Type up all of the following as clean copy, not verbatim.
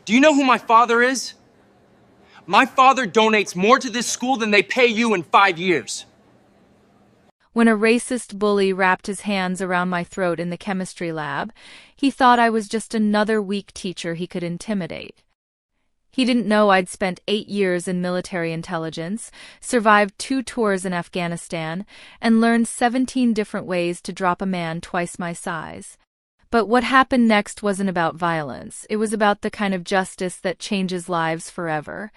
Do you know who my father is? My father donates more to this school than they pay you in 5 years. When a racist bully wrapped his hands around my throat in the chemistry lab, he thought I was just another weak teacher he could intimidate. He didn't know I'd spent 8 years in military intelligence, survived 2 tours in Afghanistan, and learned 17 different ways to drop a man twice my size. But what happened next wasn't about violence. It was about the kind of justice that changes lives forever.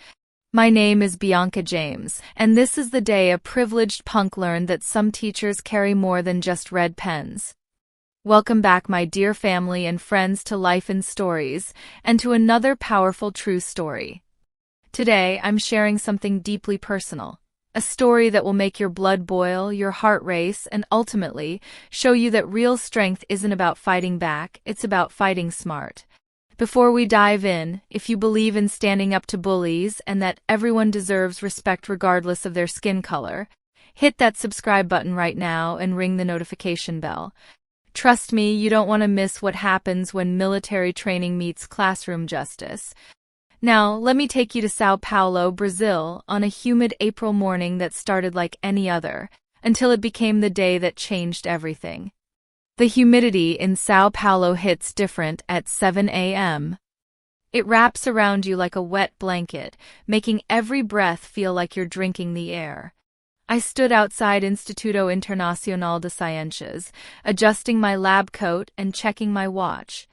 My name is Bianca James, and this is the day a privileged punk learned that some teachers carry more than just red pens. Welcome back, my dear family and friends, to Life in Stories, and to another powerful true story. Today, I'm sharing something deeply personal. A story that will make your blood boil, your heart race, and ultimately show you that real strength isn't about fighting back, it's about fighting smart. Before we dive in, if you believe in standing up to bullies and that everyone deserves respect regardless of their skin color, hit that subscribe button right now and ring the notification bell. Trust me, you don't want to miss what happens when military training meets classroom justice. Now, let me take you to São Paulo, Brazil, on a humid April morning that started like any other, until it became the day that changed everything. The humidity in São Paulo hits different at 7 a.m. It wraps around you like a wet blanket, making every breath feel like you're drinking the air. I stood outside Instituto Internacional de Ciências, adjusting my lab coat and checking my watch.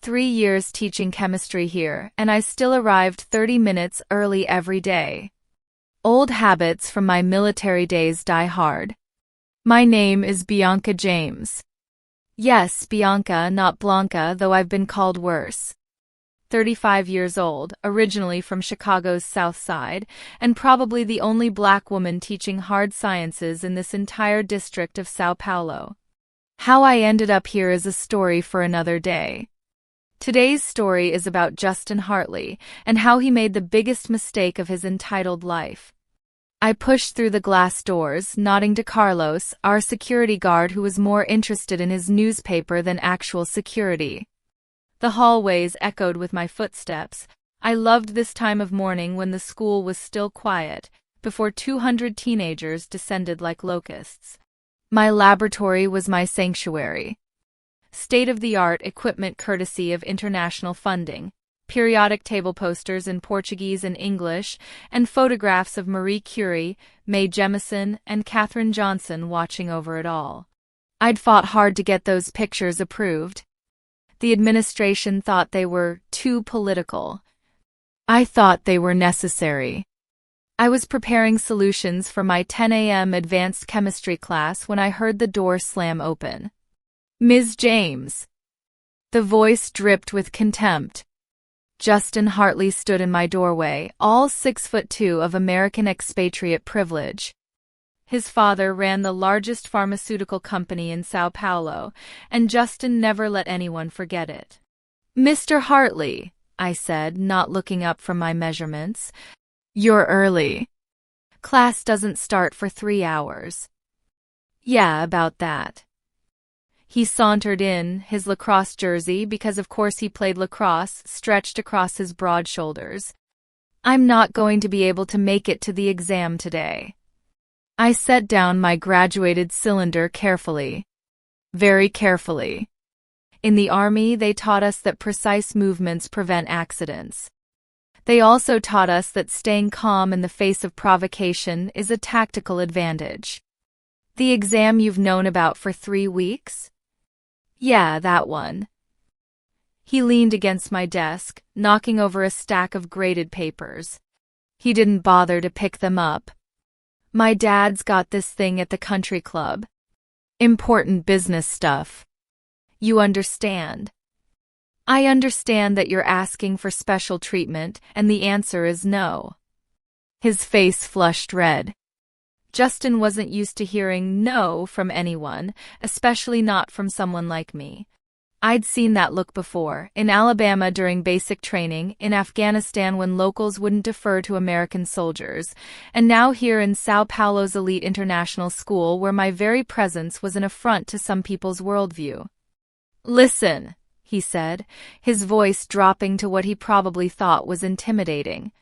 3 years teaching chemistry here, and I still arrived 30 minutes early every day. Old habits from my military days die hard. My name is Bianca James. Yes, Bianca, not Blanca, though I've been called worse. 35 years old, originally from Chicago's South Side, and probably the only black woman teaching hard sciences in this entire district of São Paulo. How I ended up here is a story for another day. Today's story is about Justin Hartley and how he made the biggest mistake of his entitled life. I pushed through the glass doors, nodding to Carlos, our security guard who was more interested in his newspaper than actual security. The hallways echoed with my footsteps. I loved this time of morning when the school was still quiet, before 200 teenagers descended like locusts. My laboratory was my sanctuary. State-of-the-art equipment courtesy of international funding, periodic table posters in Portuguese and English, and photographs of Marie Curie, Mae Jemison, and Katherine Johnson watching over it all. I'd fought hard to get those pictures approved. The administration thought they were too political. I thought they were necessary. I was preparing solutions for my 10 a.m. advanced chemistry class when I heard the door slam open. Ms. James. The voice dripped with contempt. Justin Hartley stood in my doorway, all 6'2" of American expatriate privilege. His father ran the largest pharmaceutical company in São Paulo, and Justin never let anyone forget it. Mr. Hartley, I said, not looking up from my measurements. You're early. Class doesn't start for 3 hours. Yeah, about that. He sauntered in, his lacrosse jersey, because of course he played lacrosse, stretched across his broad shoulders. I'm not going to be able to make it to the exam today. I set down my graduated cylinder carefully. Very carefully. In the Army, they taught us that precise movements prevent accidents. They also taught us that staying calm in the face of provocation is a tactical advantage. The exam you've known about for 3 weeks? Yeah, that one. He leaned against my desk, knocking over a stack of graded papers. He didn't bother to pick them up. My dad's got this thing at the country club. Important business stuff. You understand? I understand that you're asking for special treatment, and the answer is no. His face flushed red. Justin wasn't used to hearing no from anyone, especially not from someone like me. I'd seen that look before, in Alabama during basic training, in Afghanistan when locals wouldn't defer to American soldiers, and now here in São Paulo's elite international school where my very presence was an affront to some people's worldview. Listen, he said, his voice dropping to what he probably thought was intimidating.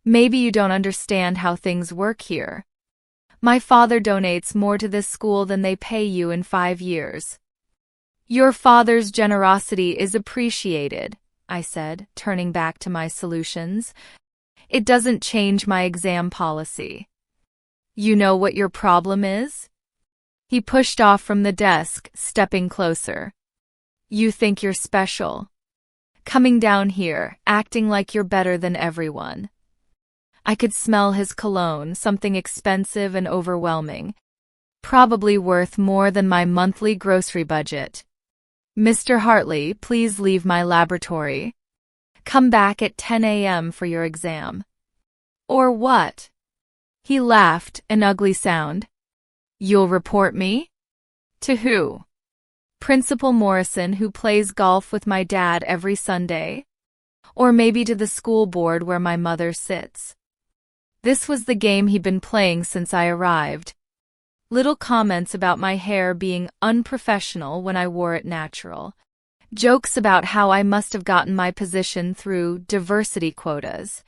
Maybe you don't understand how things work here. My father donates more to this school than they pay you in 5 years. Your father's generosity is appreciated, I said, turning back to my solutions. It doesn't change my exam policy. You know what your problem is? He pushed off from the desk, stepping closer. You think you're special. Coming down here, acting like you're better than everyone. I could smell his cologne, something expensive and overwhelming. Probably worth more than my monthly grocery budget. Mr. Hartley, please leave my laboratory. Come back at 10 a.m. for your exam. Or what? He laughed, an ugly sound. You'll report me? To who? Principal Morrison, who plays golf with my dad every Sunday? Or maybe to the school board where my mother sits. This was the game he'd been playing since I arrived. Little comments about my hair being unprofessional when I wore it natural. Jokes about how I must have gotten my position through diversity quotas.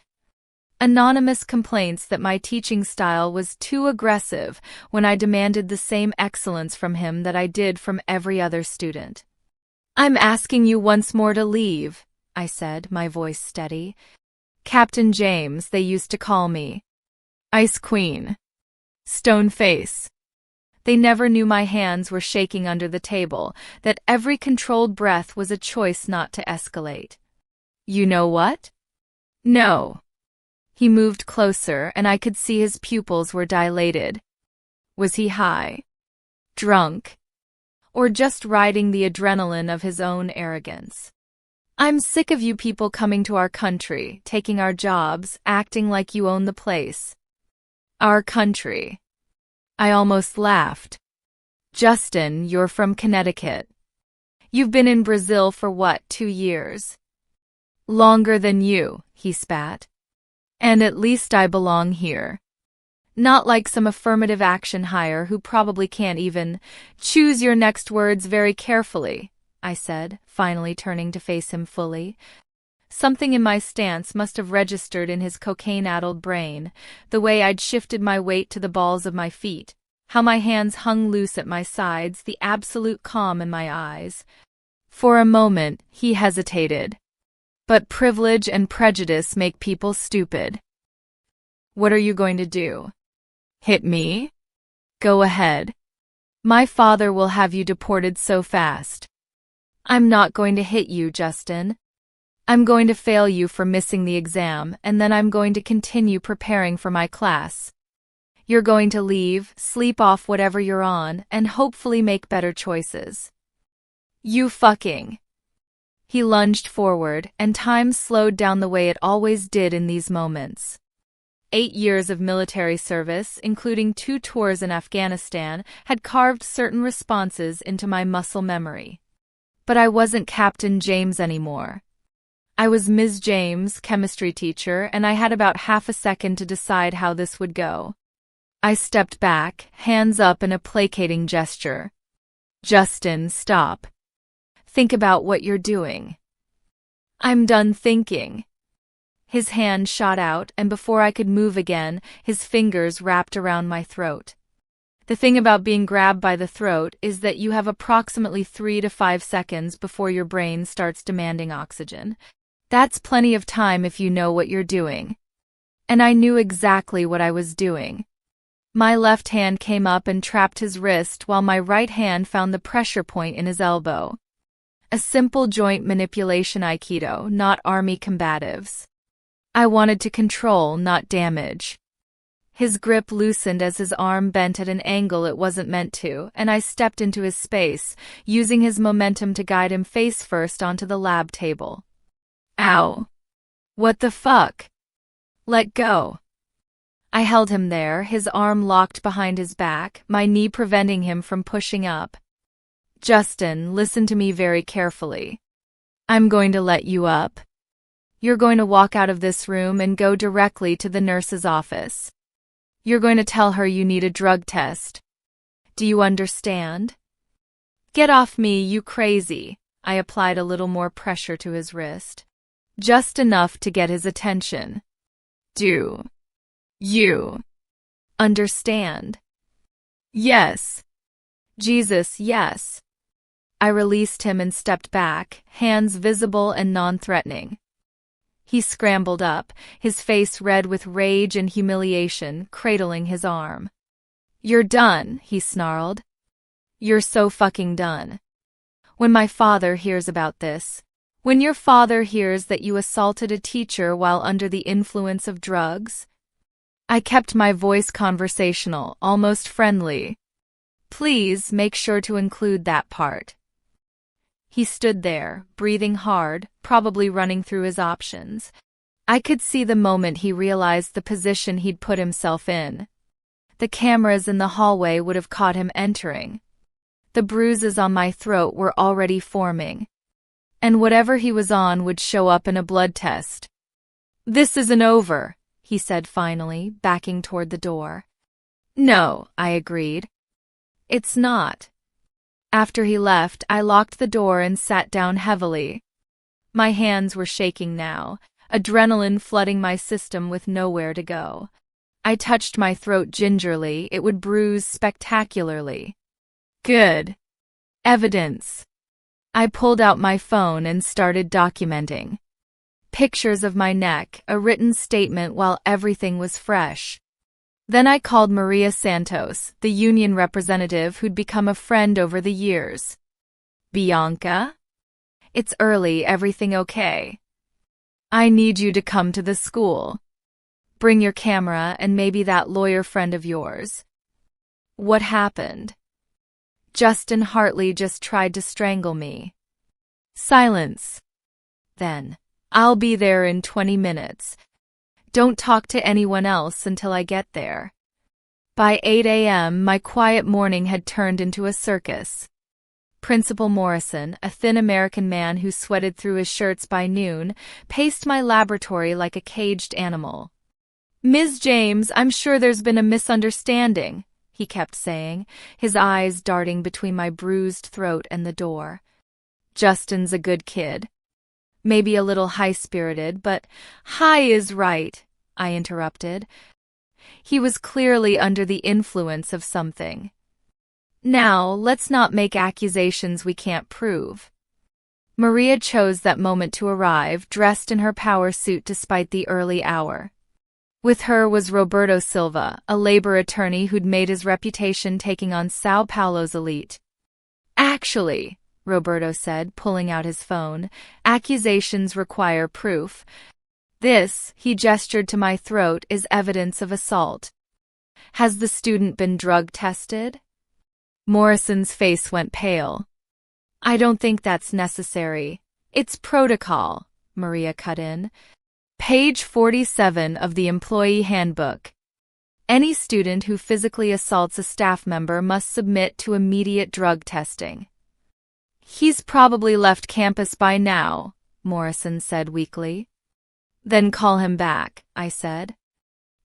Anonymous complaints that my teaching style was too aggressive when I demanded the same excellence from him that I did from every other student. I'm asking you once more to leave, I said, my voice steady. Captain James, they used to call me. Ice Queen. Stone Face. They never knew my hands were shaking under the table, that every controlled breath was a choice not to escalate. You know what? No. He moved closer, and I could see his pupils were dilated. Was he high? Drunk? Or just riding the adrenaline of his own arrogance? I'm sick of you people coming to our country, taking our jobs, acting like you own the place. Our country. I almost laughed. Justin, you're from Connecticut. You've been in Brazil for what, 2 years? Longer than you, he spat. And at least I belong here. Not like some affirmative action hire who probably can't even choose your next words very carefully, I said, finally turning to face him fully. Something in my stance must have registered in his cocaine-addled brain, the way I'd shifted my weight to the balls of my feet, how my hands hung loose at my sides, the absolute calm in my eyes. For a moment, he hesitated. But privilege and prejudice make people stupid. What are you going to do? Hit me? Go ahead. My father will have you deported so fast. I'm not going to hit you, Justin. I'm going to fail you for missing the exam, and then I'm going to continue preparing for my class. You're going to leave, sleep off whatever you're on, and hopefully make better choices. You fucking... He lunged forward, and time slowed down the way it always did in these moments. 8 years of military service, including 2 tours in Afghanistan, had carved certain responses into my muscle memory. But I wasn't Captain James anymore. I was Ms. James, chemistry teacher, and I had about half a second to decide how this would go. I stepped back, hands up in a placating gesture. Justin, stop. Think about what you're doing. I'm done thinking. His hand shot out, and before I could move again, his fingers wrapped around my throat. The thing about being grabbed by the throat is that you have approximately 3 to 5 seconds before your brain starts demanding oxygen. That's plenty of time if you know what you're doing. And I knew exactly what I was doing. My left hand came up and trapped his wrist while my right hand found the pressure point in his elbow. A simple joint manipulation aikido, not army combatives. I wanted to control, not damage. His grip loosened as his arm bent at an angle it wasn't meant to, and I stepped into his space, using his momentum to guide him face first onto the lab table. Ow. What the fuck? Let go. I held him there, his arm locked behind his back, my knee preventing him from pushing up. Justin, listen to me very carefully. I'm going to let you up. You're going to walk out of this room and go directly to the nurse's office. You're going to tell her you need a drug test. Do you understand? Get off me, you crazy, I applied a little more pressure to his wrist. Just enough to get his attention. Do you understand? Yes. Jesus, yes. I released him and stepped back, hands visible and non-threatening. He scrambled up, his face red with rage and humiliation, cradling his arm. You're done, he snarled. You're so fucking done. When my father hears about this, when your father hears that you assaulted a teacher while under the influence of drugs, I kept my voice conversational, almost friendly. Please make sure to include that part. He stood there, breathing hard, probably running through his options. I could see the moment he realized the position he'd put himself in. The cameras in the hallway would have caught him entering. The bruises on my throat were already forming. And whatever he was on would show up in a blood test. This isn't over, he said finally, backing toward the door. No, I agreed. It's not. After he left, I locked the door and sat down heavily. My hands were shaking now, adrenaline flooding my system with nowhere to go. I touched my throat gingerly, it would bruise spectacularly. Good. Evidence. I pulled out my phone and started documenting. Pictures of my neck, a written statement while everything was fresh. Then I called Maria Santos, the union representative who'd become a friend over the years. Bianca? It's early, everything okay? I need you to come to the school. Bring your camera and maybe that lawyer friend of yours. What happened? Justin Hartley just tried to strangle me. Silence. Then, I'll be there in 20 minutes. Don't talk to anyone else until I get there. By 8 a.m., my quiet morning had turned into a circus. Principal Morrison, a thin American man who sweated through his shirts by noon, paced my laboratory like a caged animal. Ms. James, I'm sure there's been a misunderstanding, he kept saying, his eyes darting between my bruised throat and the door. Justin's a good kid. Maybe a little high-spirited, but high is right, I interrupted. He was clearly under the influence of something. Now, let's not make accusations we can't prove. Maria chose that moment to arrive, dressed in her power suit despite the early hour. With her was Roberto Silva, a labor attorney who'd made his reputation taking on São Paulo's elite. Actually, Roberto said, pulling out his phone, accusations require proof. This, he gestured to my throat, is evidence of assault. Has the student been drug tested? Morrison's face went pale. I don't think that's necessary. It's protocol, Maria cut in. Page 47 of the Employee Handbook. Any student who physically assaults a staff member must submit to immediate drug testing. He's probably left campus by now, Morrison said weakly. Then call him back, I said.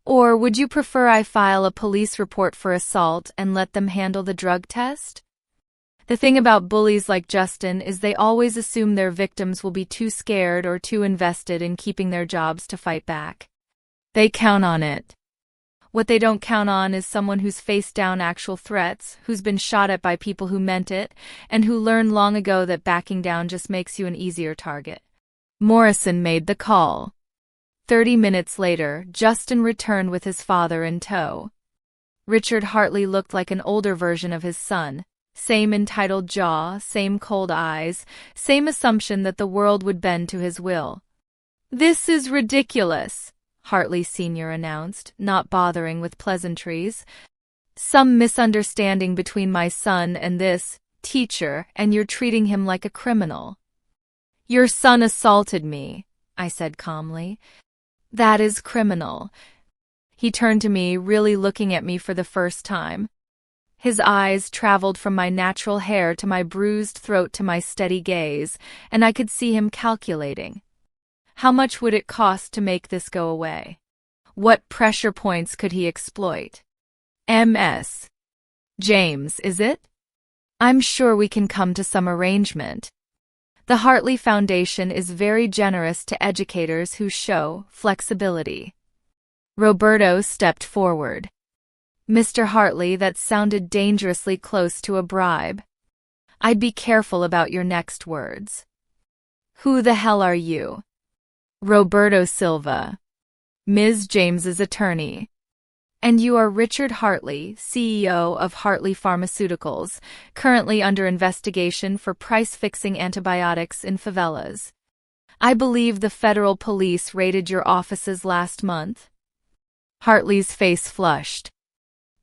Or would you prefer I file a police report for assault and let them handle the drug test? The thing about bullies like Justin is they always assume their victims will be too scared or too invested in keeping their jobs to fight back. They count on it. What they don't count on is someone who's faced down actual threats, who's been shot at by people who meant it, and who learned long ago that backing down just makes you an easier target. Morrison made the call. 30 minutes later, Justin returned with his father in tow. Richard Hartley looked like an older version of his son. Same entitled jaw, same cold eyes, same assumption that the world would bend to his will. This is ridiculous, Hartley Sr. announced, not bothering with pleasantries. Some misunderstanding between my son and this teacher, and you're treating him like a criminal. Your son assaulted me, I said calmly. That is criminal. He turned to me, really looking at me for the first time. His eyes traveled from my natural hair to my bruised throat to my steady gaze, and I could see him calculating. How much would it cost to make this go away? What pressure points could he exploit? Ms. James, is it? I'm sure we can come to some arrangement. The Hartley Foundation is very generous to educators who show flexibility. Roberto stepped forward. Mr. Hartley, that sounded dangerously close to a bribe. I'd be careful about your next words. Who the hell are you? Roberto Silva, Ms. James's attorney. And you are Richard Hartley, CEO of Hartley Pharmaceuticals, currently under investigation for price-fixing antibiotics in favelas. I believe the federal police raided your offices last month. Hartley's face flushed.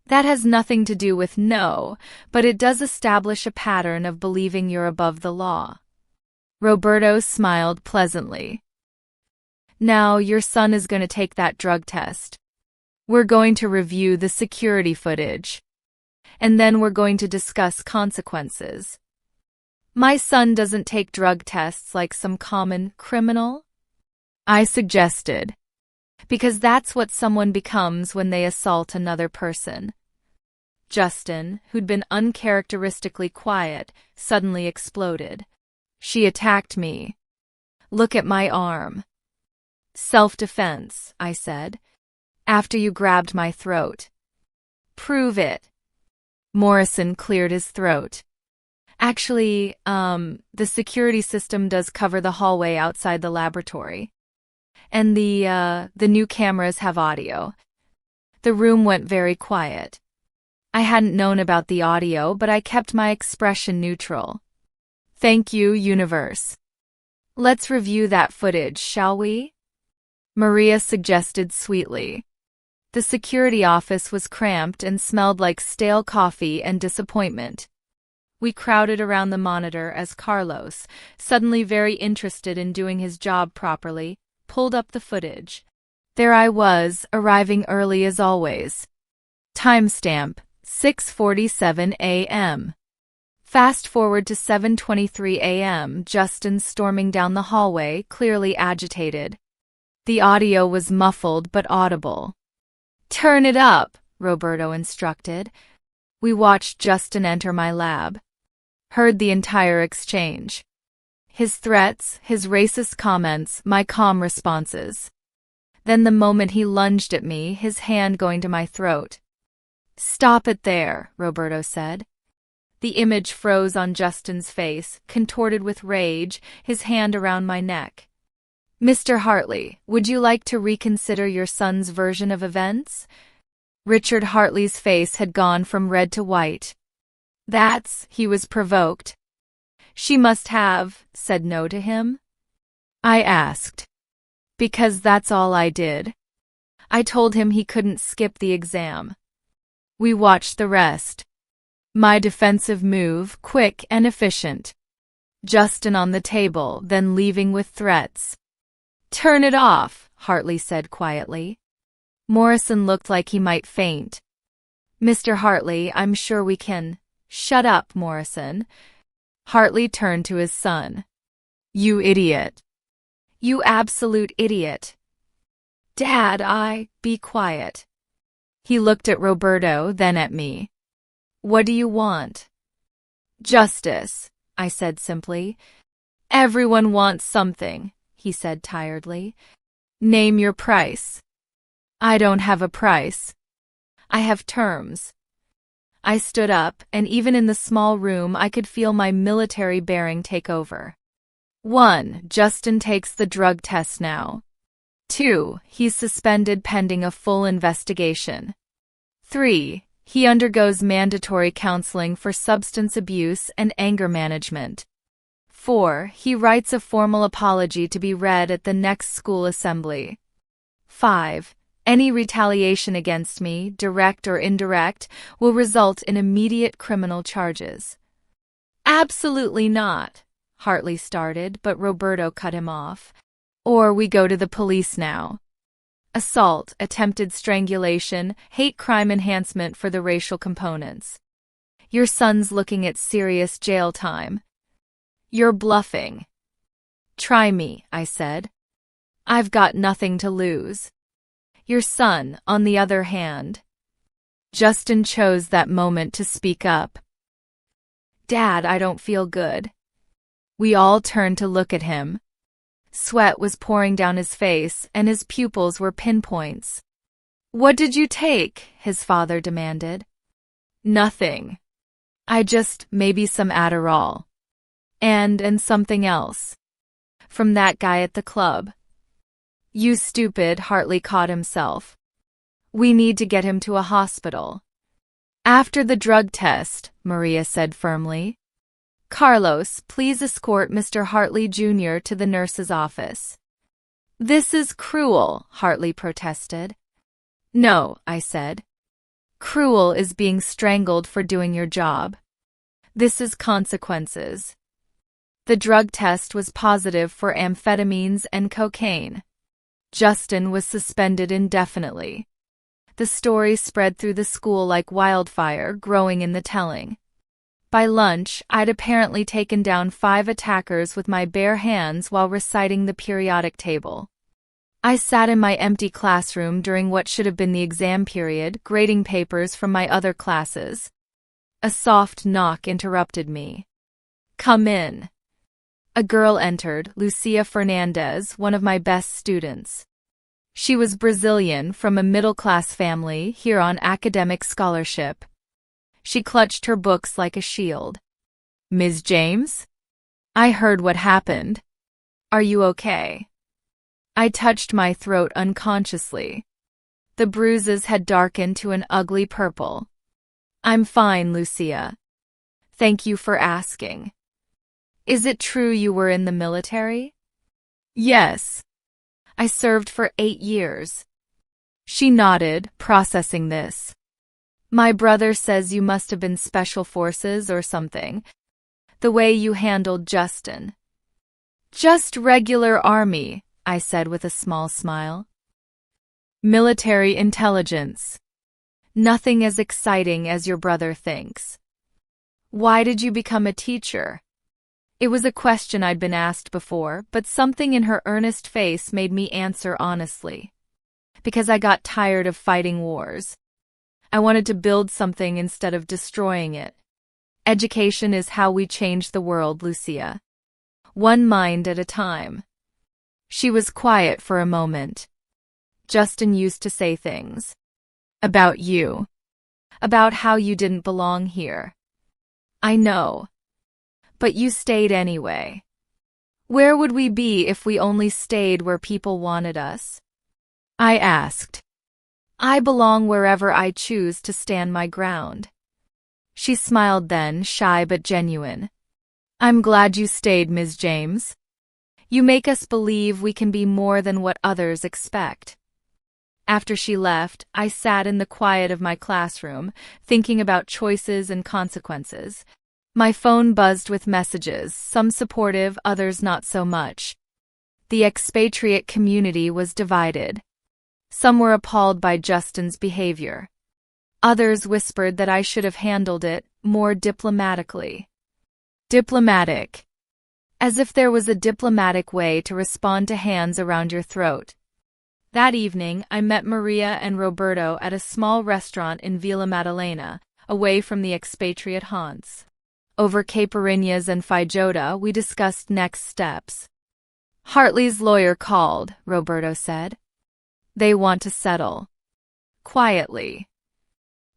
That has nothing to do with no, but it does establish a pattern of believing you're above the law. Roberto smiled pleasantly. Now your son is going to take that drug test. We're going to review the security footage. And then we're going to discuss consequences. My son doesn't take drug tests like some common criminal, I suggested. Because that's what someone becomes when they assault another person. Justin, who'd been uncharacteristically quiet, suddenly exploded. She attacked me. Look at my arm. Self-defense, I said. After you grabbed my throat. Prove it. Morrison cleared his throat. Actually, the security system does cover the hallway outside the laboratory. And the new cameras have audio. The room went very quiet. I hadn't known about the audio, but I kept my expression neutral. Thank you, universe. Let's review that footage, shall we? Maria suggested sweetly. The security office was cramped and smelled like stale coffee and disappointment. We crowded around the monitor as Carlos, suddenly very interested in doing his job properly, pulled up the footage. There I was, arriving early as always. Timestamp, 6:47 a.m. Fast forward to 7:23 a.m., Justin storming down the hallway, clearly agitated. The audio was muffled but audible. Turn it up, Roberto instructed. We watched Justin enter my lab. Heard the entire exchange. His threats, his racist comments, my calm responses. Then the moment he lunged at me, his hand going to my throat. Stop it there, Roberto said. The image froze on Justin's face, contorted with rage, his hand around my neck. Mr. Hartley, would you like to reconsider your son's version of events? Richard Hartley's face had gone from red to white. He was provoked. She must have said no to him? I asked. Because that's all I did. I told him he couldn't skip the exam. We watched the rest. My defensive move, quick and efficient. Justin on the table, then leaving with threats. Turn it off, Hartley said quietly. Morrison looked like he might faint. Mr. Hartley, I'm sure we can. Shut up, Morrison. Hartley turned to his son. You idiot. You absolute idiot. Dad, be quiet. He looked at Roberto, then at me. What do you want? Justice, I said simply. Everyone wants something, he said tiredly. Name your price. I don't have a price. I have terms. I stood up, and even in the small room I could feel my military bearing take over. 1. Justin takes the drug test now. 2. He's suspended pending a full investigation. 3. He undergoes mandatory counseling for substance abuse and anger management. 4. He writes a formal apology to be read at the next school assembly. 5. Any retaliation against me, direct or indirect, will result in immediate criminal charges. Absolutely not, Hartley started, but Roberto cut him off. Or we go to the police now. Assault, attempted strangulation, hate crime enhancement for the racial components. Your son's looking at serious jail time. You're bluffing. Try me, I said. I've got nothing to lose. Your son, on the other hand. Justin chose that moment to speak up. Dad, I don't feel good. We all turned to look at him. Sweat was pouring down his face, and his pupils were pinpoints. "What did you take?" his father demanded. "Nothing. Maybe some Adderall. And something else. From that guy at the club." "You stupid," Hartley caught himself. "We need to get him to a hospital." "After the drug test," Maria said firmly. "Carlos, please escort Mr. Hartley Jr. to the nurse's office." "This is cruel," Hartley protested. "No," I said. "Cruel is being strangled for doing your job. This is consequences." The drug test was positive for amphetamines and cocaine. Justin was suspended indefinitely. The story spread through the school like wildfire, growing in the telling. By lunch, I'd apparently taken down 5 attackers with my bare hands while reciting the periodic table. I sat in my empty classroom during what should have been the exam period, grading papers from my other classes. A soft knock interrupted me. "Come in." A girl entered, Lucia Fernandez, one of my best students. She was Brazilian, from a middle-class family, here on academic scholarship. She clutched her books like a shield. "Ms. James? I heard what happened. Are you okay?" I touched my throat unconsciously. The bruises had darkened to an ugly purple. "I'm fine, Lucia. Thank you for asking. Is it true you were in the military?" "Yes. I served for 8 years. She nodded, processing this. "My brother says you must have been special forces or something. The way you handled Justin." "Just regular army," I said with a small smile. "Military intelligence. Nothing as exciting as your brother thinks." "Why did you become a teacher?" It was a question I'd been asked before, but something in her earnest face made me answer honestly. Because I got tired of fighting wars. I wanted to build something instead of destroying it. Education is how we change the world, Lucia. One mind at a time. She was quiet for a moment. "Justin used to say things. About you. About how you didn't belong here." "I know. But you stayed anyway. Where would we be if we only stayed where people wanted us?" I asked. "I belong wherever I choose to stand my ground." She smiled then, shy but genuine. "I'm glad you stayed, Ms. James. You make us believe we can be more than what others expect." After she left, I sat in the quiet of my classroom, thinking about choices and consequences. My phone buzzed with messages, some supportive, others not so much. The expatriate community was divided. Some were appalled by Justin's behavior. Others whispered that I should have handled it more diplomatically. Diplomatic. As if there was a diplomatic way to respond to hands around your throat. That evening, I met Maria and Roberto at a small restaurant in Vila Madalena, away from the expatriate haunts. Over caipirinhas and feijoada, we discussed next steps. "Hartley's lawyer called," Roberto said. "They want to settle." Quietly.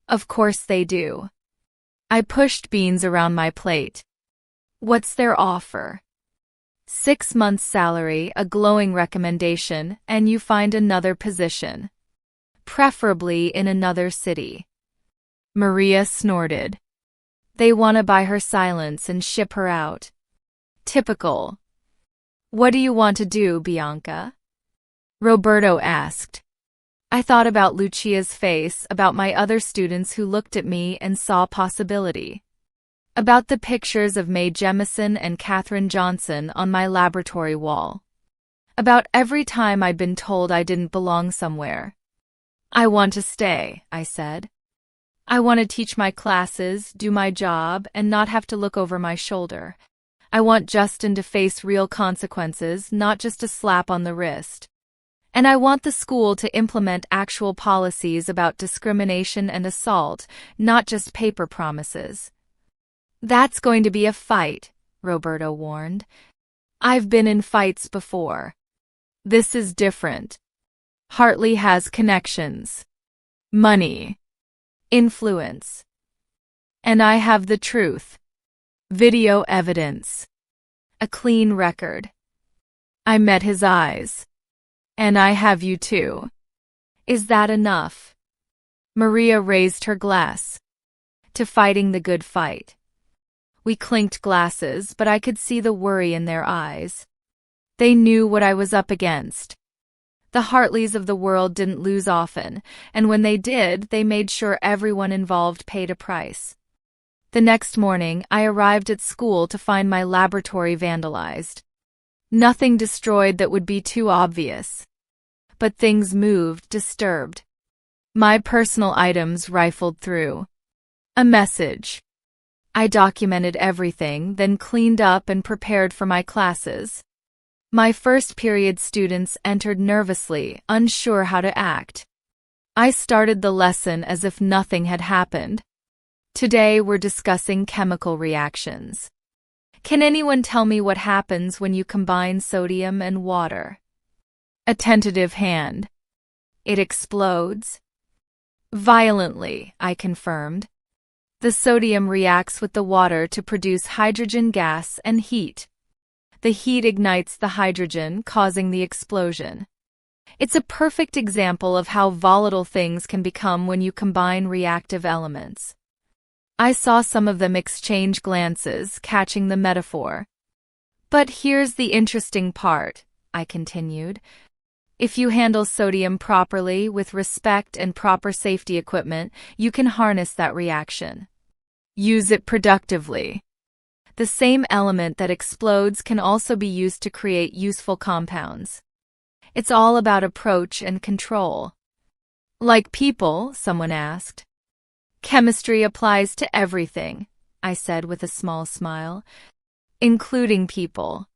"Of course they do." I pushed beans around my plate. "What's their offer?" 6 months' salary, a glowing recommendation, and you find another position. Preferably in another city. Maria snorted. "They want to buy her silence and ship her out." Typical. "What do you want to do, Bianca?" Roberto asked. I thought about Lucia's face, about my other students who looked at me and saw possibility. About the pictures of Mae Jemison and Katherine Johnson on my laboratory wall. About every time I'd been told I didn't belong somewhere. "I want to stay," I said. "I want to teach my classes, do my job, and not have to look over my shoulder. I want Justin to face real consequences, not just a slap on the wrist. And I want the school to implement actual policies about discrimination and assault, not just paper promises." "That's going to be a fight," Roberto warned. I've been in fights before. This is different. Hartley has connections, money, influence. And I have the truth. Video evidence. A clean record. I met his eyes. And I have you too. Is that enough? Maria raised her glass. To fighting the good fight. We clinked glasses, but I could see the worry in their eyes. They knew what I was up against. The Hartleys of the world didn't lose often, and when they did, they made sure everyone involved paid a price. The next morning, I arrived at school to find my laboratory vandalized. Nothing destroyed that would be too obvious. But things moved, disturbed. My personal items rifled through. A message. I documented everything, then cleaned up and prepared for my classes. My first period students entered nervously, unsure how to act. I started the lesson as if nothing had happened. Today we're discussing chemical reactions. Can anyone tell me what happens when you combine sodium and water? A tentative hand. It explodes. Violently, I confirmed. The sodium reacts with the water to produce hydrogen gas and heat. The heat ignites the hydrogen, causing the explosion. It's a perfect example of how volatile things can become when you combine reactive elements. I saw some of them exchange glances, catching the metaphor. But here's the interesting part, I continued. If you handle sodium properly, with respect and proper safety equipment, you can harness that reaction. Use it productively. The same element that explodes can also be used to create useful compounds. It's all about approach and control. Like people, someone asked. Chemistry applies to everything, I said with a small smile, including people.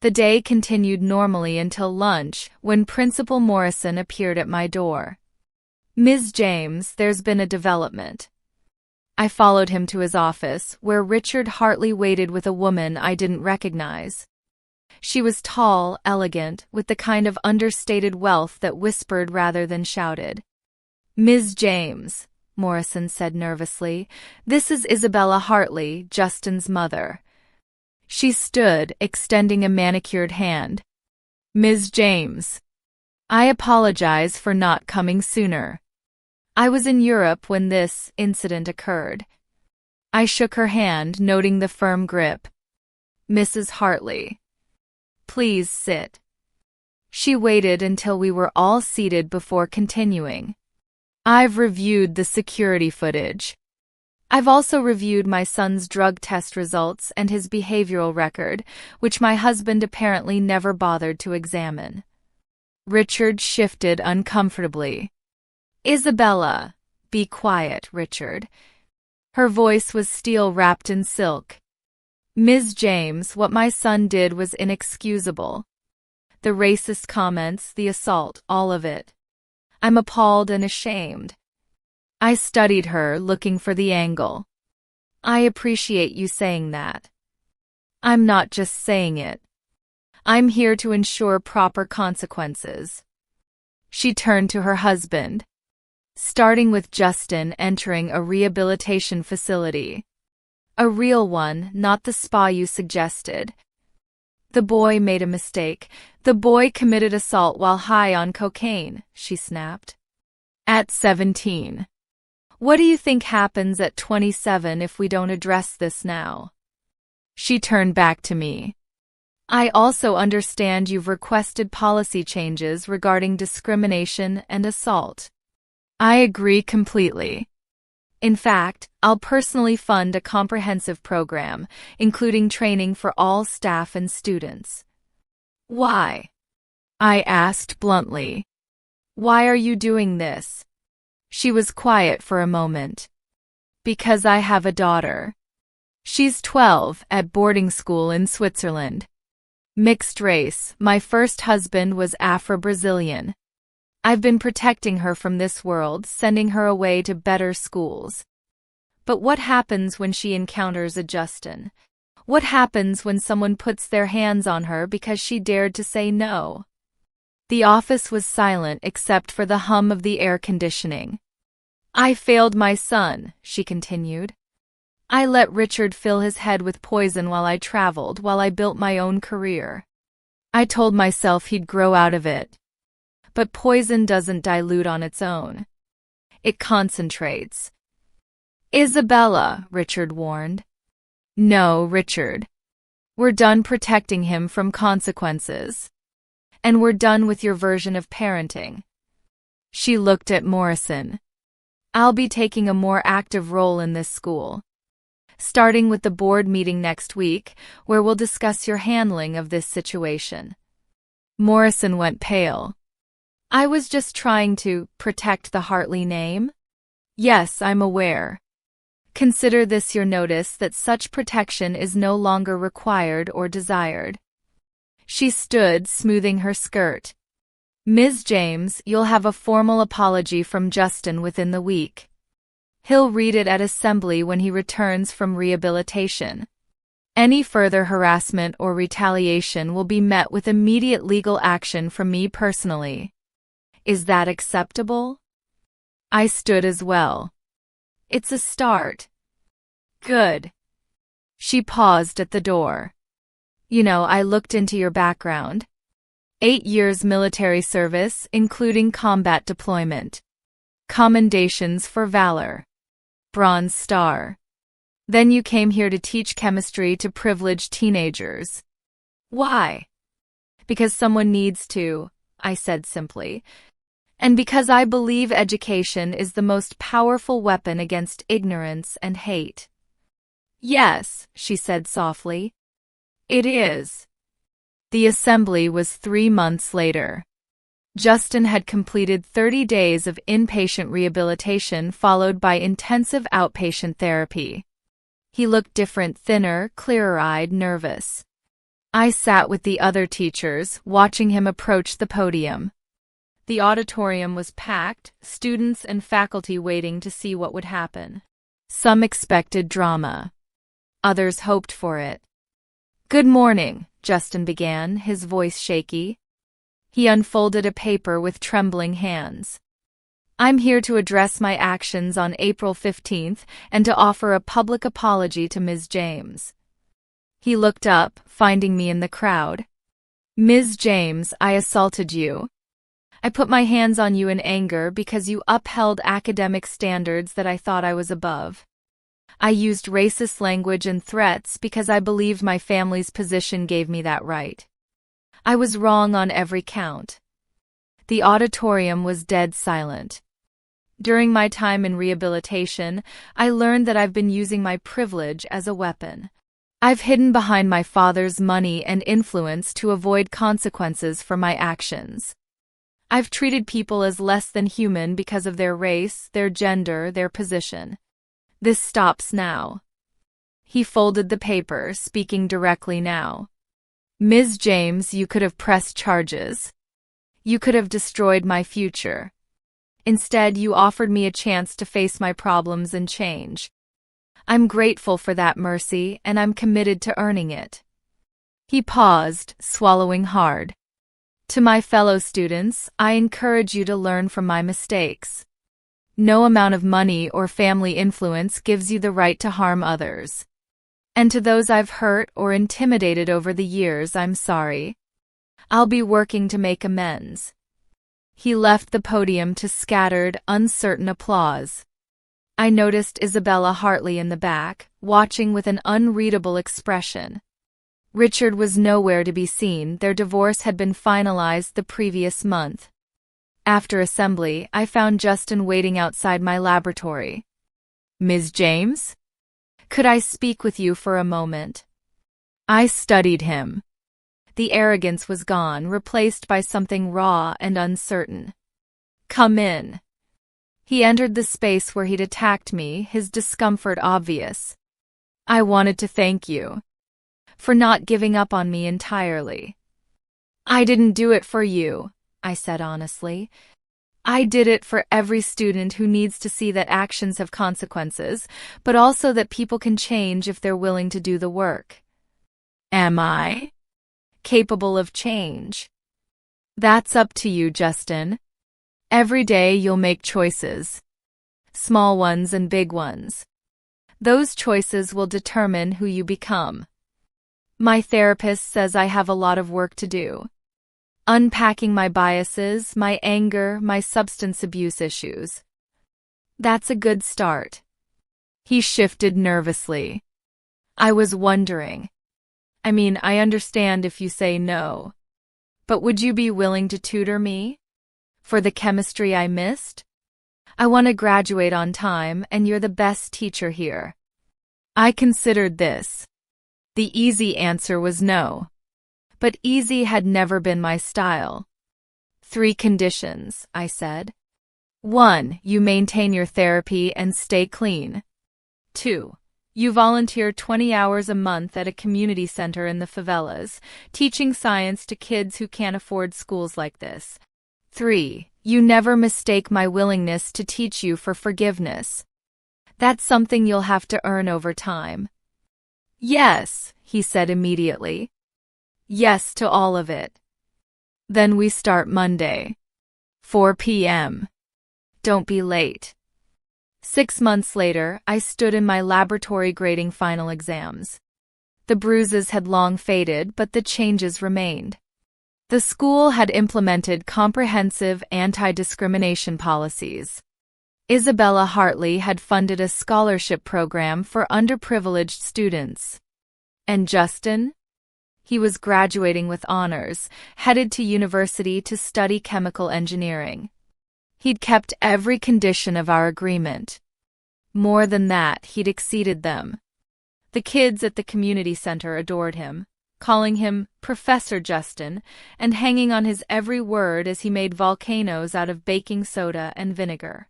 The day continued normally until lunch, when Principal Morrison appeared at my door. Ms. James, there's been a development. I followed him to his office, where Richard Hartley waited with a woman I didn't recognize. She was tall, elegant, with the kind of understated wealth that whispered rather than shouted. Ms. James, Morrison said nervously, this is Isabella Hartley, Justin's mother. She stood, extending a manicured hand. Ms. James. I apologize for not coming sooner. I was in Europe when this incident occurred. I shook her hand, noting the firm grip. Mrs. Hartley. Please sit. She waited until we were all seated before continuing. I've reviewed the security footage. I've also reviewed my son's drug test results and his behavioral record, which my husband apparently never bothered to examine. Richard shifted uncomfortably. Isabella, be quiet, Richard. Her voice was steel wrapped in silk. Ms. James, what my son did was inexcusable. The racist comments, the assault, all of it. I'm appalled and ashamed. I studied her, looking for the angle. I appreciate you saying that. I'm not just saying it. I'm here to ensure proper consequences. She turned to her husband. Starting with Justin entering a rehabilitation facility. A real one, not the spa you suggested. The boy made a mistake. The boy committed assault while high on cocaine, she snapped. At 17. What do you think happens at 27 if we don't address this now? She turned back to me. I also understand you've requested policy changes regarding discrimination and assault. I agree completely. In fact, I'll personally fund a comprehensive program, including training for all staff and students. Why? I asked bluntly. Why are you doing this? She was quiet for a moment. Because I have a daughter. She's 12, at boarding school in Switzerland. Mixed race, my first husband was Afro-Brazilian. I've been protecting her from this world, sending her away to better schools. But what happens when she encounters a Justin? What happens when someone puts their hands on her because she dared to say no? The office was silent except for the hum of the air conditioning. I failed my son, she continued. I let Richard fill his head with poison while I traveled, while I built my own career. I told myself he'd grow out of it. But poison doesn't dilute on its own. It concentrates. Isabella, Richard warned. No, Richard. We're done protecting him from consequences. And we're done with your version of parenting. She looked at Morrison. I'll be taking a more active role in this school. Starting with the board meeting next week, where we'll discuss your handling of this situation. Morrison went pale. I was just trying to protect the Hartley name. Yes, I'm aware. Consider this your notice that such protection is no longer required or desired. She stood, smoothing her skirt. Ms. James, you'll have a formal apology from Justin within the week. He'll read it at assembly when he returns from rehabilitation. Any further harassment or retaliation will be met with immediate legal action from me personally. Is that acceptable? I stood as well. It's a start. Good. She paused at the door. You know, I looked into your background. 8 years military service, including combat deployment. Commendations for valor. Bronze Star. Then you came here to teach chemistry to privileged teenagers. Why? Because someone needs to, I said simply. And because I believe education is the most powerful weapon against ignorance and hate. Yes, she said softly. It is. The assembly was 3 months later. Justin had completed 30 days of inpatient rehabilitation followed by intensive outpatient therapy. He looked different, thinner, clearer-eyed, nervous. I sat with the other teachers, watching him approach the podium. The auditorium was packed, students and faculty waiting to see what would happen. Some expected drama. Others hoped for it. Good morning, Justin began, his voice shaky. He unfolded a paper with trembling hands. I'm here to address my actions on April 15th and to offer a public apology to Ms. James. He looked up, finding me in the crowd. Ms. James, I assaulted you. I put my hands on you in anger because you upheld academic standards that I thought I was above. I used racist language and threats because I believed my family's position gave me that right. I was wrong on every count. The auditorium was dead silent. During my time in rehabilitation, I learned that I've been using my privilege as a weapon. I've hidden behind my father's money and influence to avoid consequences for my actions. I've treated people as less than human because of their race, their gender, their position. This stops now. He folded the paper, speaking directly now. Ms. James, you could have pressed charges. You could have destroyed my future. Instead, you offered me a chance to face my problems and change. I'm grateful for that mercy, and I'm committed to earning it. He paused, swallowing hard. To my fellow students, I encourage you to learn from my mistakes. No amount of money or family influence gives you the right to harm others. And to those I've hurt or intimidated over the years, I'm sorry. I'll be working to make amends. He left the podium to scattered, uncertain applause. I noticed Isabella Hartley in the back, watching with an unreadable expression. Richard was nowhere to be seen. Their divorce had been finalized the previous month. After assembly, I found Justin waiting outside my laboratory. Ms. James? Could I speak with you for a moment? I studied him. The arrogance was gone, replaced by something raw and uncertain. Come in. He entered the space where he'd attacked me, his discomfort obvious. I wanted to thank you for not giving up on me entirely. I didn't do it for you, I said honestly. I did it for every student who needs to see that actions have consequences, but also that people can change if they're willing to do the work. Am I capable of change? That's up to you, Justin. Every day you'll make choices, small ones and big ones. Those choices will determine who you become. My therapist says I have a lot of work to do. Unpacking my biases, my anger, my substance abuse issues. That's a good start. He shifted nervously. I was wondering. I understand if you say no. But would you be willing to tutor me? For the chemistry I missed? I want to graduate on time, and you're the best teacher here. I considered this. The easy answer was no. But easy had never been my style. 3 conditions, I said. 1, you maintain your therapy and stay clean. 2, you volunteer 20 hours a month at a community center in the favelas, teaching science to kids who can't afford schools like this. 3, you never mistake my willingness to teach you for forgiveness. That's something you'll have to earn over time. Yes, he said immediately. Yes to all of it. Then we start Monday. 4 p.m. Don't be late. 6 months later, I stood in my laboratory grading final exams. The bruises had long faded, but the changes remained. The school had implemented comprehensive anti-discrimination policies. Isabella Hartley had funded a scholarship program for underprivileged students. And Justin? He was graduating with honors, headed to university to study chemical engineering. He'd kept every condition of our agreement. More than that, he'd exceeded them. The kids at the community center adored him, calling him Professor Justin and hanging on his every word as he made volcanoes out of baking soda and vinegar.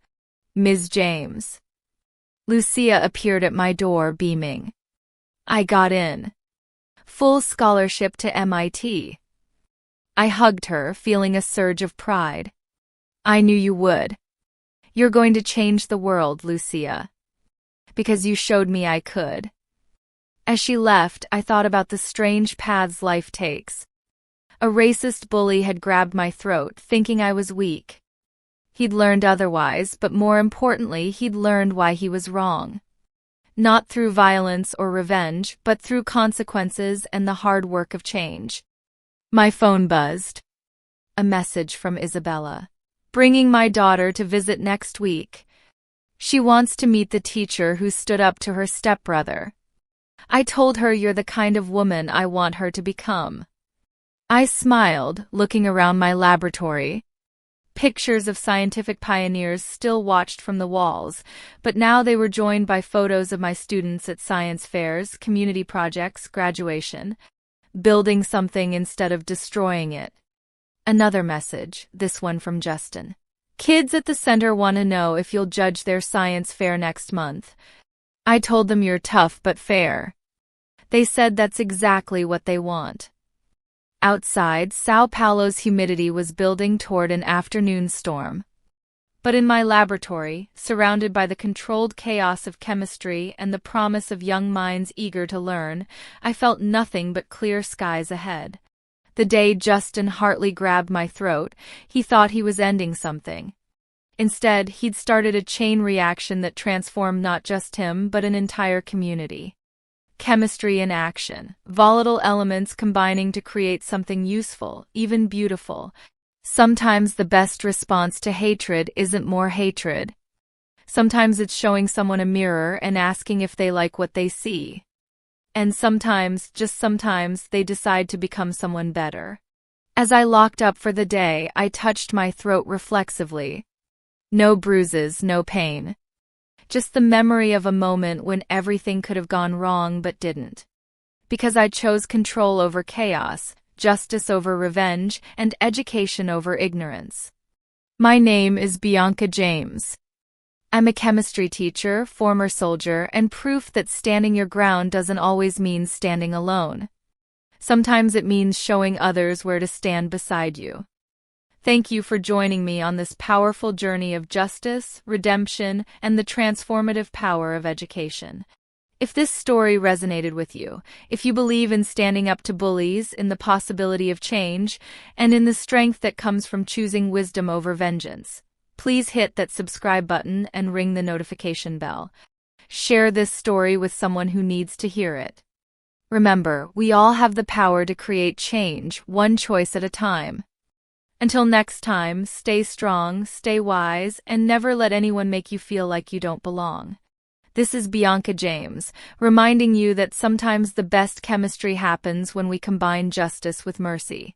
Ms. James. Lucia appeared at my door, beaming. I got in. Full scholarship to MIT. I hugged her, feeling a surge of pride. I knew you would. You're going to change the world, Lucia. Because you showed me I could. As she left, I thought about the strange paths life takes. A racist bully had grabbed my throat, thinking I was weak. He'd learned otherwise, but more importantly, he'd learned why he was wrong. Not through violence or revenge, but through consequences and the hard work of change. My phone buzzed. A message from Isabella. Bringing my daughter to visit next week. She wants to meet the teacher who stood up to her stepbrother. I told her you're the kind of woman I want her to become. I smiled, looking around my laboratory. Pictures of scientific pioneers still watched from the walls, but now they were joined by photos of my students at science fairs, community projects, graduation. Building something instead of destroying it. Another message, this one from Justin. Kids at the center want to know if you'll judge their science fair next month. I told them you're tough but fair. They said that's exactly what they want. Outside, São Paulo's humidity was building toward an afternoon storm. But in my laboratory, surrounded by the controlled chaos of chemistry and the promise of young minds eager to learn, I felt nothing but clear skies ahead. The day Justin Hartley grabbed my throat, he thought he was ending something. Instead, he'd started a chain reaction that transformed not just him, but an entire community. Chemistry in action, volatile elements combining to create something useful, even beautiful. Sometimes the best response to hatred isn't more hatred. Sometimes it's showing someone a mirror and asking if they like what they see. And sometimes, just sometimes, they decide to become someone better. As I locked up for the day, I touched my throat reflexively. No bruises, no pain. Just the memory of a moment when everything could have gone wrong but didn't. Because I chose control over chaos, justice over revenge, and education over ignorance. My name is Bianca James. I'm a chemistry teacher, former soldier, and proof that standing your ground doesn't always mean standing alone. Sometimes it means showing others where to stand beside you. Thank you for joining me on this powerful journey of justice, redemption, and the transformative power of education. If this story resonated with you, if you believe in standing up to bullies, in the possibility of change, and in the strength that comes from choosing wisdom over vengeance, please hit that subscribe button and ring the notification bell. Share this story with someone who needs to hear it. Remember, we all have the power to create change, one choice at a time. Until next time, stay strong, stay wise, and never let anyone make you feel like you don't belong. This is Bianca James, reminding you that sometimes the best chemistry happens when we combine justice with mercy.